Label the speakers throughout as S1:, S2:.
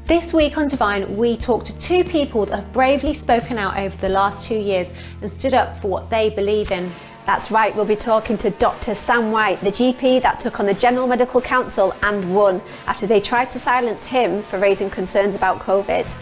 S1: This week on Divine, we talk to two people that have bravely spoken out over the last 2 years and stood up for what they believe in.
S2: That's right, we'll be talking to Dr. Sam White, the GP that took on the General Medical Council and won after they tried to silence him for raising concerns about COVID.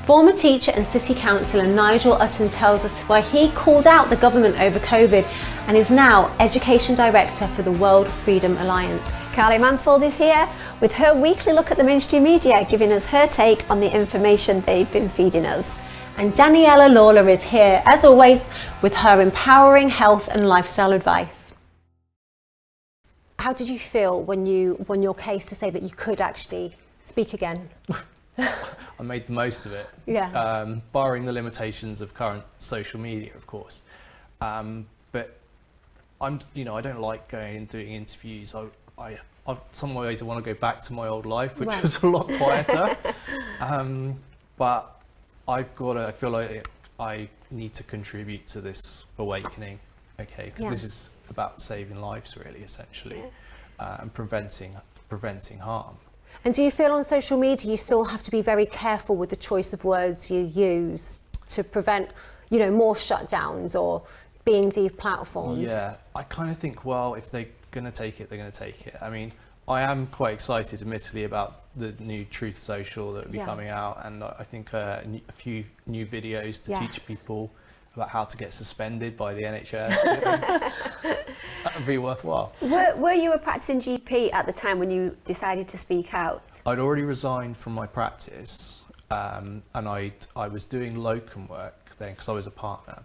S1: Former teacher and city councillor Nigel Utton tells us why he called out the government over COVID and is now Education Director for the World Freedom Alliance.
S2: Carly Mansfield is here with her weekly look at the mainstream media, giving us her take on the information they've been feeding us.
S1: And Daniela Lawler is here, as always, with her empowering health and lifestyle advice. How did you feel when you won your case to say that you could actually speak again?
S3: I made the most of it.
S1: Yeah.
S3: Barring the limitations of current social media, of course. But I don't like going and doing interviews. I some ways I want to go back to my old life, which was a lot quieter. But I feel like I need to contribute to this awakening, okay? Because this is about saving lives, really, essentially, and preventing harm.
S1: And do you feel on social media you still have to be very careful with the choice of words you use to prevent, more shutdowns or being deplatformed?
S3: Yeah, I kind of think, well, if they're going to take it, they're going to take it. I mean, I am quite excited, admittedly, about the new Truth Social that will be coming out, and I think a few new videos to teach people about how to get suspended by the NHS. That would be worthwhile.
S2: Were you a practicing GP at the time when you decided to speak out?
S3: I'd already resigned from my practice, and I was doing locum work then because I was a partner.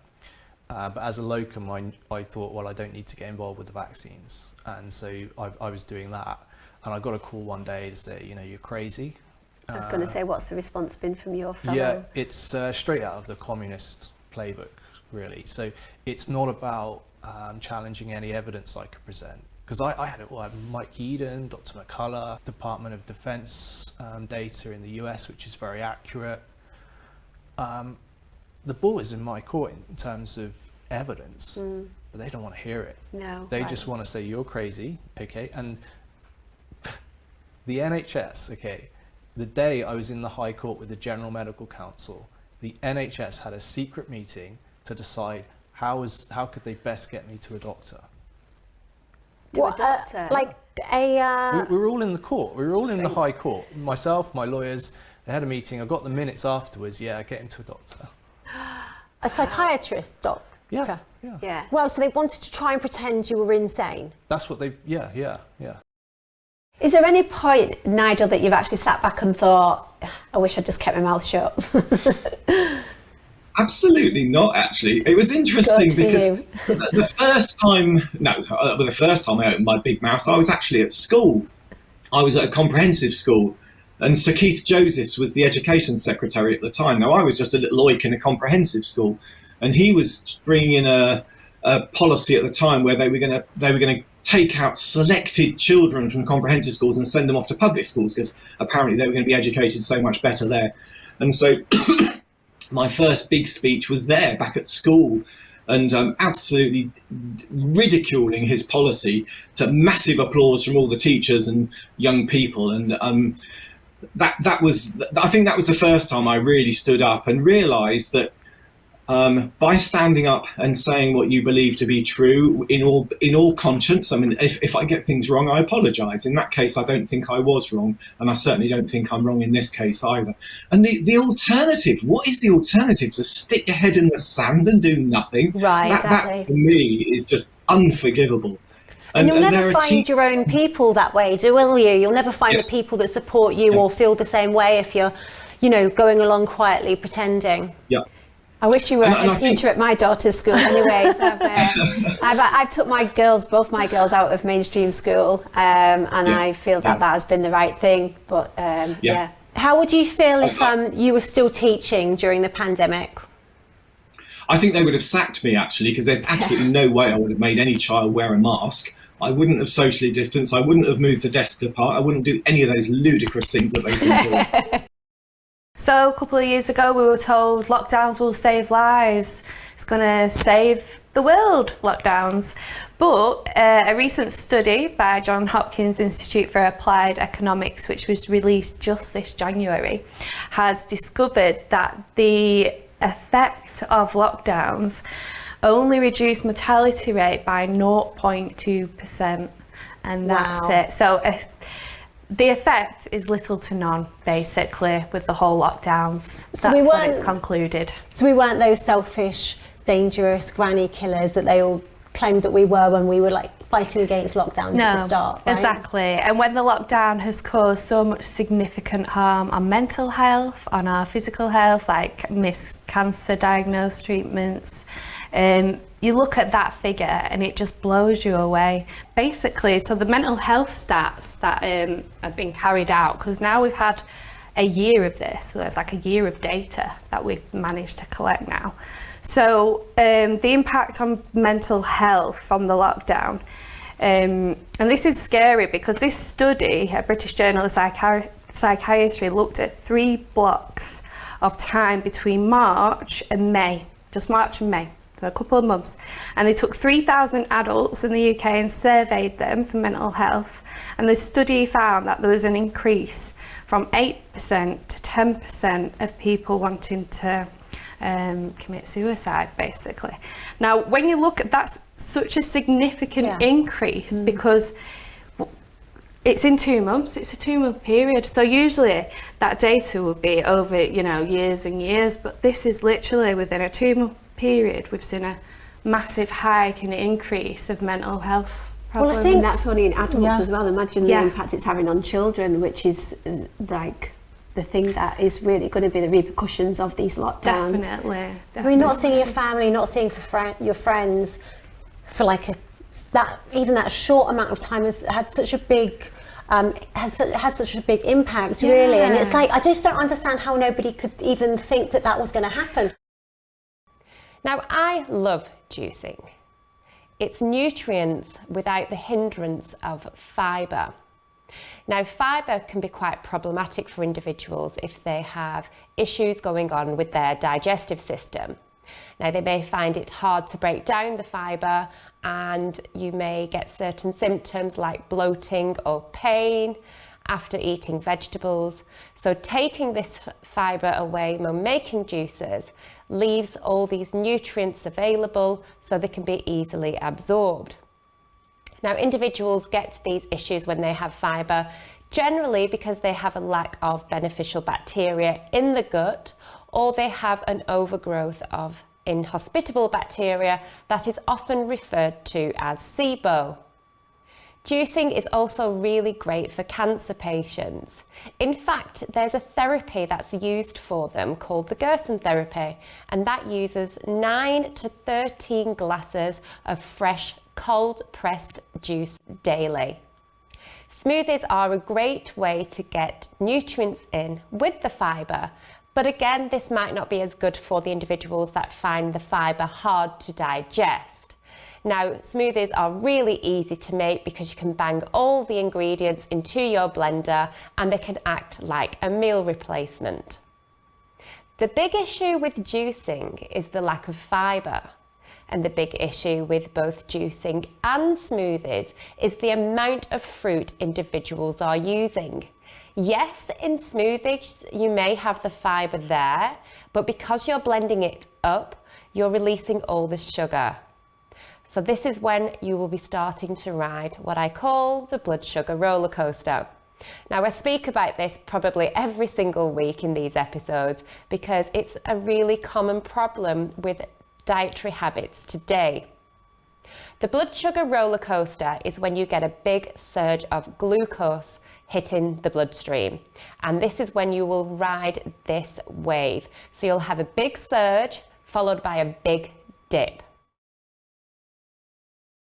S3: But as a locum, I thought, well, I don't need to get involved with the vaccines, and so I was doing that. And I got a call one day to say, you're crazy.
S2: I was going to say, what's the response been from your fellow?
S3: Yeah, it's straight out of the communist playbook, really. So it's not about challenging any evidence I could present. Because I had Mike Eden, Dr. McCullough, Department of Defense data in the US, which is very accurate. The ball is in my court in terms of evidence, but they don't want to hear it.
S2: No.
S3: They just want to say, you're crazy, okay? And the NHS, okay, the day I was in the High Court with the General Medical Council, the NHS had a secret meeting to decide how could they best get me to a doctor.
S2: A doctor?
S3: We were all in the court. We were all in the High Court. Myself, my lawyers, they had a meeting. I got the minutes afterwards. Yeah, get him to a doctor.
S1: A psychiatrist doctor?
S3: Yeah.
S1: Well, so they wanted to try and pretend you were insane?
S3: That's what they, yeah.
S2: Is there any point, Nigel, that you've actually sat back and thought, I wish I'd just kept my mouth shut?
S4: Absolutely not, actually. It was interesting because the first time I opened my big mouth, I was actually at school. I was at a comprehensive school, and Sir Keith Josephs was the education secretary at the time. Now, I was just a little oik in a comprehensive school, and he was bringing in a policy at the time where they were going to take out selected children from comprehensive schools and send them off to public schools because apparently they were going to be educated so much better there. And so my first big speech was there back at school, and absolutely ridiculing his policy, to massive applause from all the teachers and young people. And I think that was the first time I really stood up and realised that by standing up and saying what you believe to be true in all conscience. I mean, if I get things wrong, I apologise. In that case, I don't think I was wrong, and I certainly don't think I'm wrong in this case either. And the alternative, what is the alternative? To stick your head in the sand and do nothing?
S2: Right,
S4: that for me is just unforgivable.
S1: And you'll never find your own people that way, will you? You'll never find the people that support you or feel the same way if you're, going along quietly, pretending.
S4: Yeah.
S2: I wish you were a teacher at my daughter's school. Anyways, I've took both my girls out of mainstream school, and I feel that has been the right thing. But
S1: How would you feel if you were still teaching during the pandemic?
S4: I think they would have sacked me, actually, because there's absolutely no way I would have made any child wear a mask. I wouldn't have socially distanced. I wouldn't have moved the desks apart. I wouldn't do any of those ludicrous things that they've been doing.
S5: So a couple of years ago, we were told lockdowns will save lives. It's going to save the world lockdowns. But a recent study by Johns Hopkins Institute for Applied Economics, which was released just this January, has discovered that the effect of lockdowns only reduced mortality rate by 0.2%, and that's it. So the effect is little to none, basically, with the whole lockdowns.
S1: So
S5: that's what it's concluded.
S1: So we weren't those selfish, dangerous granny killers that they all claimed that we were when we were like fighting against lockdowns at the start, right?
S5: Exactly. And when the lockdown has caused so much significant harm on mental health, on our physical health, like missed cancer diagnosed treatments, you look at that figure and it just blows you away. Basically, so the mental health stats that have been carried out, because now we've had a year of this, so there's like a year of data that we've managed to collect now. So the impact on mental health from the lockdown, and this is scary because this study, a British Journal of Psychiatry, looked at 3 blocks of time between March and May, just March and May, for a couple of months. And they took 3,000 adults in the UK and surveyed them for mental health. And the study found that there was an increase from 8% to 10% of people wanting to commit suicide, basically. Now, when you look at that's such a significant increase because it's in 2 months, it's a 2-month period. So usually that data would be over, years and years, but this is literally within a 2-month period. We've seen a massive hike and increase of mental health problems.
S2: Well, I think that's only in adults as well. Imagine the impact it's having on children, which is like the thing that is really going to be the repercussions of these lockdowns.
S5: Definitely.
S1: I mean, not seeing your family, not seeing your friends for like even that short amount of time has had such a big had such a big impact, really. And it's like, I just don't understand how nobody could even think that was going to happen.
S6: Now, I love juicing. It's nutrients without the hindrance of fibre. Now, fibre can be quite problematic for individuals if they have issues going on with their digestive system. Now, they may find it hard to break down the fibre, and you may get certain symptoms like bloating or pain after eating vegetables. So taking this fibre away when making juices leaves all these nutrients available so they can be easily absorbed. Now, individuals get these issues when they have fibre, generally because they have a lack of beneficial bacteria in the gut, or they have an overgrowth of inhospitable bacteria that is often referred to as SIBO. Juicing is also really great for cancer patients. In fact, there's a therapy that's used for them called the Gerson therapy, and that uses 9 to 13 glasses of fresh, cold-pressed juice daily. Smoothies are a great way to get nutrients in with the fibre, but again, this might not be as good for the individuals that find the fibre hard to digest. Now, smoothies are really easy to make because you can bang all the ingredients into your blender and they can act like a meal replacement. The big issue with juicing is the lack of fibre. And the big issue with both juicing and smoothies is the amount of fruit individuals are using. Yes, in smoothies you may have the fibre there, but because you're blending it up, you're releasing all the sugar. So this is when you will be starting to ride what I call the blood sugar roller coaster. Now, I speak about this probably every single week in these episodes because it's a really common problem with dietary habits today. The blood sugar roller coaster is when you get a big surge of glucose hitting the bloodstream, and this is when you will ride this wave. So you'll have a big surge followed by a big dip.